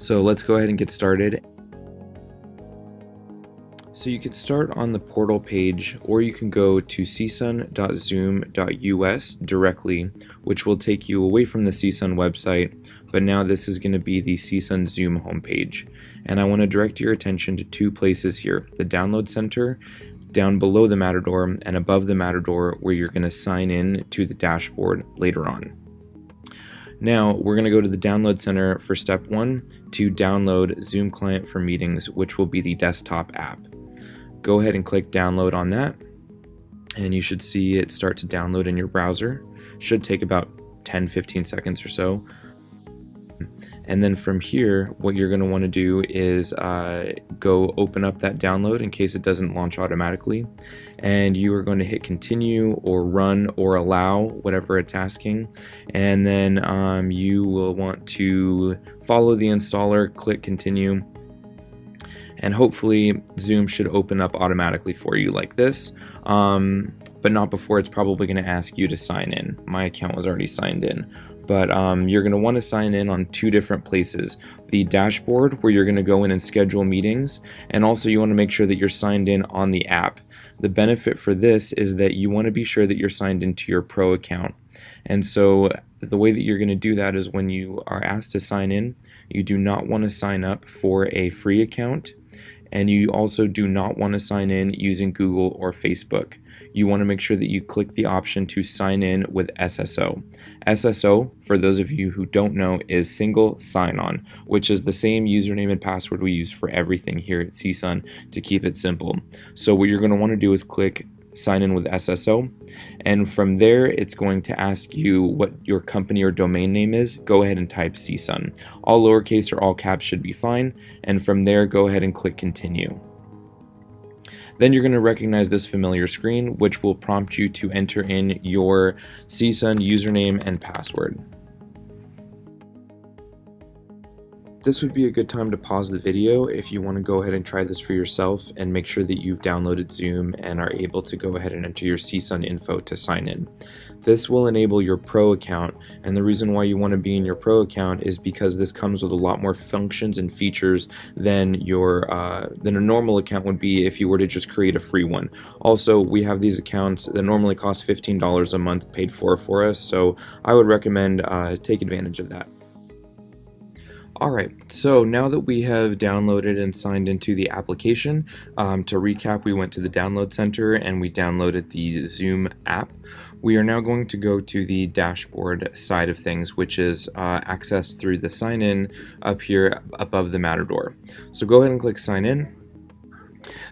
So let's go ahead and get started. So you could start on the portal page, or you can go to csun.zoom.us directly, which will take you away from the CSUN website, but now this is going to be the CSUN Zoom homepage. And I want to direct your attention to two places here, the Download Center down below the Matador and above the Matador, where you're going to sign in to the dashboard later on. Now we're going to go to the Download Center for step 1 to download Zoom Client for Meetings, which will be the desktop app. Go ahead and click download on that, and you should see it start to download in your browser. Should take about 10-15 seconds or so. And then from here, what you're going to want to do is go open up that download in case it doesn't launch automatically, and you are going to hit continue or run or allow, whatever it's asking, and then you will want to follow the installer, click continue, and hopefully Zoom should open up automatically for you like this, but not before it's probably going to ask you to sign in. My account was already signed in, but you're going to want to sign in on two different places: the dashboard, where you're going to go in and schedule meetings, and also you want to make sure that you're signed in on the app. The benefit for this is that you want to be sure that you're signed into your pro account, and so the way that you're going to do that is when you are asked to sign in, you do not want to sign up for a free account, and you also do not want to sign in using Google or Facebook. You want to make sure that you click the option to sign in with SSO. SSO, for those of you who don't know, is single sign-on, which is the same username and password we use for everything here at CSUN to keep it simple. So what you're going to want to do is click sign in with SSO, and from there it's going to ask you what your company or domain name is. Go ahead and type CSUN. All lowercase or all caps should be fine, and from there go ahead and click continue. Then you're going to recognize this familiar screen, which will prompt you to enter in your CSUN username and password. This would be a good time to pause the video if you want to go ahead and try this for yourself and make sure that you've downloaded Zoom and are able to go ahead and enter your CSUN info to sign in. This will enable your pro account, and the reason why you want to be in your pro account is because this comes with a lot more functions and features than a normal account would be if you were to just create a free one. Also, we have these accounts that normally cost $15 a month paid for us, so I would recommend take advantage of that. Alright, so now that we have downloaded and signed into the application, to recap, we went to the Download Center and we downloaded the Zoom app. We are now going to go to the dashboard side of things, which is accessed through the sign in up here above the Matador. So go ahead and click sign in.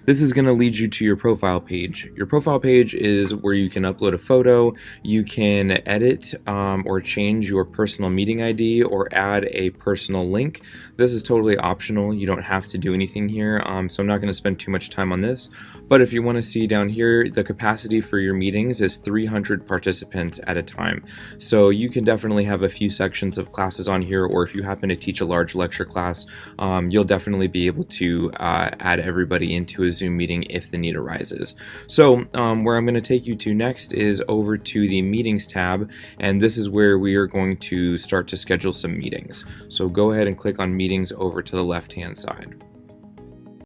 This is going to lead you to your profile page. Your profile page is where you can upload a photo, you can edit or change your personal meeting ID or add a personal link. This is totally optional. You don't have to do anything here, so I'm not going to spend too much time on this. But if you want to see down here, the capacity for your meetings is 300 participants at a time. So you can definitely have a few sections of classes on here, or if you happen to teach a large lecture class, you'll definitely be able to add everybody into a Zoom meeting if the need arises. So where I'm going to take you to next is over to the Meetings tab, and this is where we are going to start to schedule some meetings. So go ahead and click on Meetings over to the left-hand side.